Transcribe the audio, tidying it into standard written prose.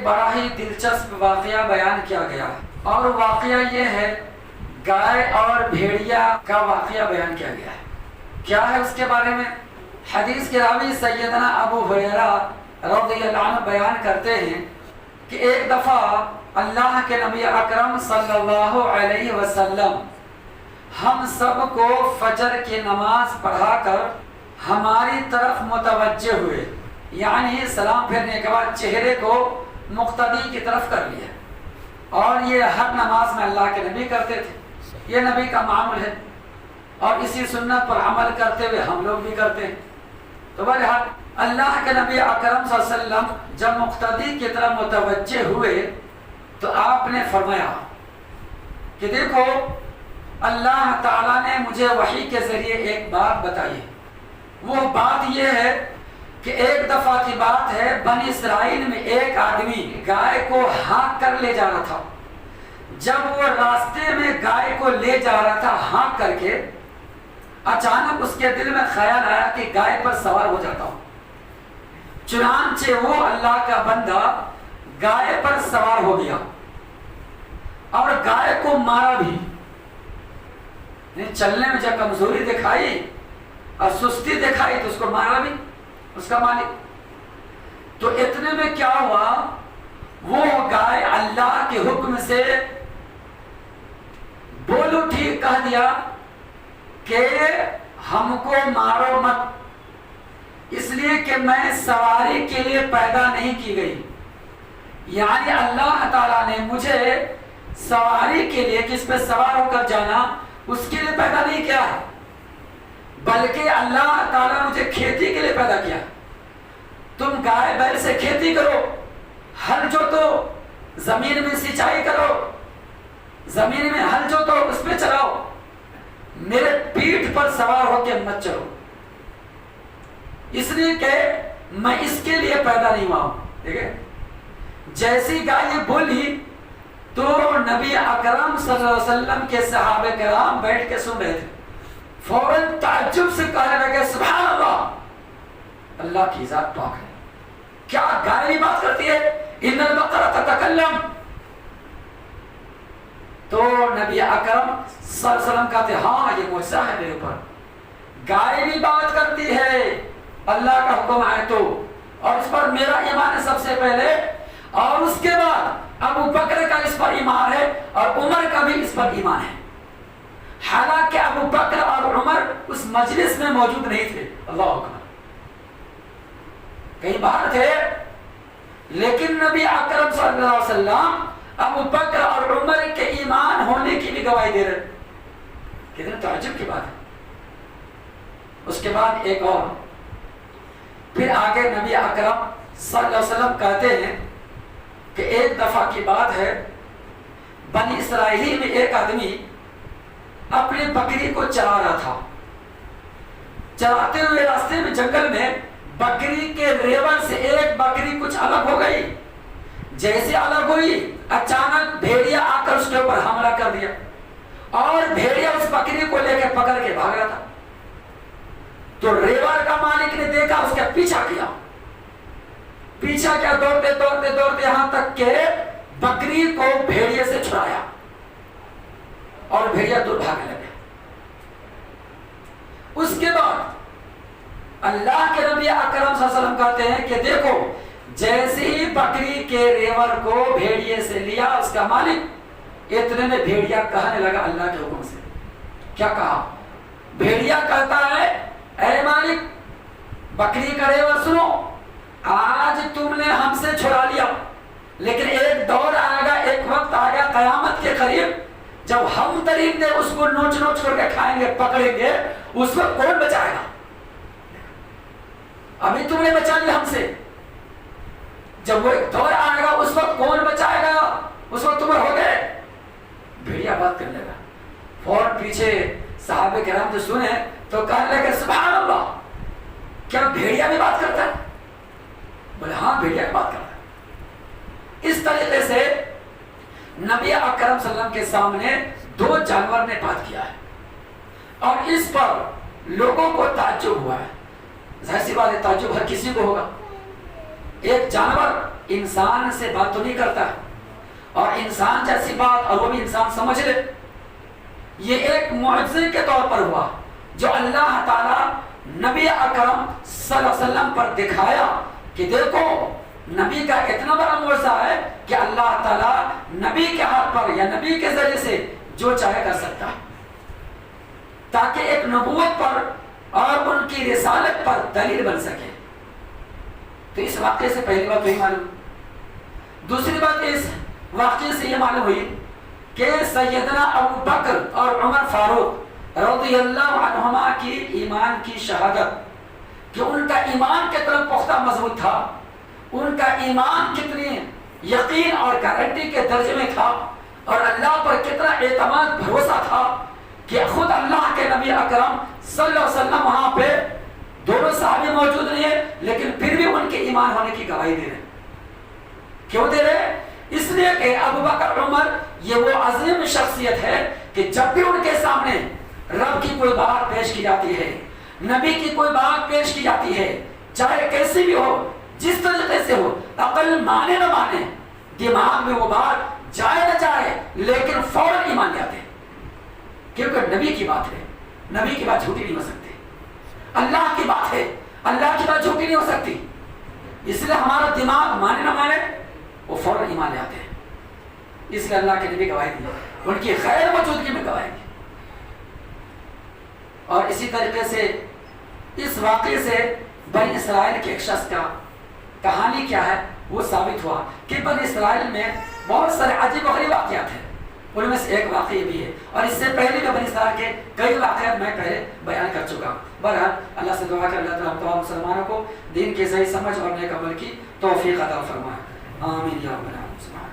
بڑا ہی دلچسپ واقعہ بیان کیا گیا ہے، اور واقعہ یہ ہے گائے اور بھیڑیا کا واقعہ بیان کیا گیا ہے۔ کیا ہے اس کے بارے میں؟ حدیث کے راوی سیدنا ابو ہریرہ رضی اللہ عنہ بیان کرتے ہیں کہ ایک دفعہ اللہ کے نبی اکرم صلی اللہ علیہ وسلم ہم سب کو فجر کی نماز پڑھا کر ہماری طرف متوجہ ہوئے، یعنی سلام پھیرنے کے بعد چہرے کو مقتدی کی طرف کر لیا، اور یہ ہر نماز میں اللہ کے نبی کرتے تھے، یہ نبی کا معمول ہے، اور اسی سنت پر عمل کرتے ہوئے ہم لوگ بھی کرتے ہیں۔ تو بہرحال اللہ کے نبی اکرم صلی اللہ علیہ وسلم جب مقتدی کی طرف متوجہ ہوئے تو آپ نے فرمایا کہ دیکھو اللہ تعالیٰ نے مجھے وحی کے ذریعے ایک بات بتائی، وہ بات یہ ہے کہ ایک دفعہ کی بات ہے، بنی اسرائیل میں ایک آدمی گائے کو ہانک کر لے جا رہا تھا۔ جب وہ راستے میں گائے کو لے جا رہا تھا ہانک کر کے، اچانک اس کے دل میں خیال آیا کہ گائے پر سوار ہو جاتا ہوں، چنانچہ وہ اللہ کا بندہ گائے پر سوار ہو گیا اور گائے کو مارا بھی، چلنے میں جب کمزوری دکھائی اور سستی دکھائی تو اس کو مارا بھی اس کا مالک۔ تو اتنے میں کیا ہوا، وہ گائے اللہ کے حکم سے بول اٹھی، کہہ دیا کہ ہم کو مارو مت، اس لیے کہ میں سواری کے لیے پیدا نہیں کی گئی، یعنی اللہ تعالیٰ نے مجھے سواری کے لیے کس پہ سوار ہو کر جانا اس کے لیے پیدا نہیں کیا ہے، بلکہ اللہ تعالیٰ نے مجھے کھیتی کے لیے پیدا کیا۔ تم گائے بیل سے کھیتی کرو، ہل جوتو، زمین میں سینچائی کرو، زمین میں ہل جوتو، اس پہ چلاؤ، میرے پیٹھ پر سوار ہو کے مت چلو، اس لیے کہ میں اس کے لیے پیدا نہیں ہوا ہوں۔ ٹھیک ہے، جیسی گائے یہ بولی تو نبی اکرم صلی اللہ علیہ وسلم کے صحابہ کرام بیٹھ کے سن رہے تھے، فوراً تعجب سے کہنے لگے سبحان اللہ، اللہ کی ذات پاک ہے، کیا گائے بھی بات کرتی ہے؟ ان البقرہ تتکلم۔ تو نبی اکرم صلی اللہ علیہ وسلم کہتے ہاں یہ معجزہ ہے میرے اوپر، گائے بھی بات کرتی ہے، اللہ کا حکم آئے تو، اور اس پر میرا ایمان ہے سب سے پہلے، اور اس کے بعد ابو بکر کا اس پر ایمان ہے اور عمر کا بھی اس پر ایمان ہے، حالانکہ ابو بکر اور عمر اس مجلس میں موجود نہیں تھے، اللہ اکبر، کہیں باہر تھے، لیکن نبی اکرم صلی اللہ علیہ وسلم ابو بکر اور عمر کے ایمان ہونے کی بھی گواہی دے رہے، کتنے تعجب کی بات ہے۔ اس کے بعد ایک اور، پھر آگے نبی اکرم صلی اللہ علیہ وسلم کہتے ہیں کہ ایک دفعہ کی بات ہے، بنی اسرائیل میں ایک آدمی اپنی بکری کو چرا رہا تھا، چراتے ہوئے راستے میں جنگل میں بکری کے ریوڑ سے ایک بکری کچھ الگ ہو گئی، جیسے الگ ہوئی اچانک بھیڑیا آ کر اس کے اوپر حملہ کر دیا، اور بھیڑیا اس بکری کو لے کے پکڑ کے بھاگ رہا تھا، تو ریوڑ کا مالک نے دیکھا، اس کا پیچھا کیا، دوڑتے دوڑتے دوڑتے یہاں تک کہ بکری کو بھیڑیے سے چھڑایا اور بھیڑیا دور بھاگنے لگا۔ اس کے بعد اللہ کے نبی اکرم صلی اللہ علیہ وسلم کہتے ہیں کہ دیکھو جیسے ہی بکری کے ریوڑ کو بھیڑیے سے لیا اس کا مالک، اتنے میں بھیڑیا کہنے لگا اللہ کے حکم سے، کیا کہا؟ بھیڑیا کہتا ہے اے مالک بکری کا ریوڑ سنو، آج تم نے ہم سے چھڑا لیا، لیکن ایک دور آئے گا، ایک وقت آئے گا قیامت کے قریب جب ہم درندے اس کو نوچ نوچ کر کے کھائیں گے، پکڑیں گے، اس وقت کون بچائے گا؟ ابھی تم نے بچا لیا ہم سے، جب وہ ایک دور آئے گا اس وقت کون بچائے گا؟ اس وقت تم ہو گئے۔ بھیڑیا بات کرنے لگا، فوراً پیچھے صحابہ کرام جو سنے تو کہنے لگے سبحان اللہ، کیا بھیڑیا بھی بات کرتا ہے؟ بولے ہاں بھیڑیا بھی بات کرتا ہے۔ اس طریقے سے نبی اکرم صلی اللہ علیہ وسلم کے سامنے دو جانور نے بات کیا ہے، اور اس پر لوگوں کو تعجب ہوا ہے، ظاہر سی بات ہے تعجب ہر کسی کو ہوگا، ایک جانور انسان سے بات تو نہیں کرتا اور انسان جیسی بات اور وہ بھی انسان سمجھ لے، یہ ایک معجزے کے طور پر ہوا جو اللہ تعالیٰ نبی اکرم صلی اللہ علیہ وسلم پر دکھایا کہ دیکھو نبی کا اتنا بڑا معجزہ ہے کہ اللہ تعالیٰ نبی کے ہاتھ پر یا نبی کے ذریعے سے جو چاہے کر سکتا ہے، تاکہ ایک نبوت پر اور ان کی رسالت پر دلیل بن سکے۔ تو اس واقعے سے پہلی بات وہی معلوم۔ دوسری بات اس واقعے سے یہ معلوم ہوئی کہ سیدنا ابو بکر اور عمر فاروق رضی اللہ عنہما کی ایمان کی شہادت، کہ ان کا ایمان کتنا پختہ مضبوط تھا، ان کا ایمان کتنی یقین اور گارنٹی کے درجے میں تھا، اور اللہ پر کتنا اعتماد بھروسہ تھا کہ خود اللہ کے نبی اکرم صلی اللہ علیہ وسلم وہاں پہ دونوں صحابی موجود نہیں ہیں لیکن پھر بھی ان کے ایمان ہونے کی گواہی دے رہے۔ کیوں دے رہے؟ اس لیے کہ ابو بکر عمر یہ وہ عظیم شخصیت ہے کہ جب بھی ان کے سامنے رب کی کوئی بات پیش کی جاتی ہے، نبی کی کوئی بات پیش کی جاتی ہے، چاہے کیسی بھی ہو، جس طریقے سے ہو، عقل مانے نہ مانے، دماغ میں وہ بات جائے نہ جائے، لیکن فوراً ایمان لے آتے ہیں، کیونکہ نبی کی بات ہے، نبی کی بات جھوٹی نہیں ہو سکتی، اللہ کی بات ہے، اللہ کی بات جھوٹی نہیں ہو سکتی، اس لیے ہمارا دماغ مانے نہ مانے وہ فوراً ایمان لے آتے ہیں۔ اس لیے اللہ کے نبی گواہی دی، ان کی غیر موجودگی میں گواہی دی۔ اور اسی طریقے سے اس واقعے سے بنی اسرائیل کے ایک شخص کا کہانی کیا ہے وہ ثابت ہوا کہ بنی اسرائیل میں بہت سارے عجیب و غریب واقعات ہیں، ان میں سے ایک واقعہ بھی ہے، اور اس سے پہلے بھی بنی اسرائیل کے کئی واقعات میں پہلے بیان کر چکا ہوں۔ بہرحال اللہ سے دعا کر اللہ تعالیٰ تمام مسلمانوں کو دین کی صحیح سمجھ اور نیک عمل کی توفیق عطا فرمائے، آمین یا رب العالمین۔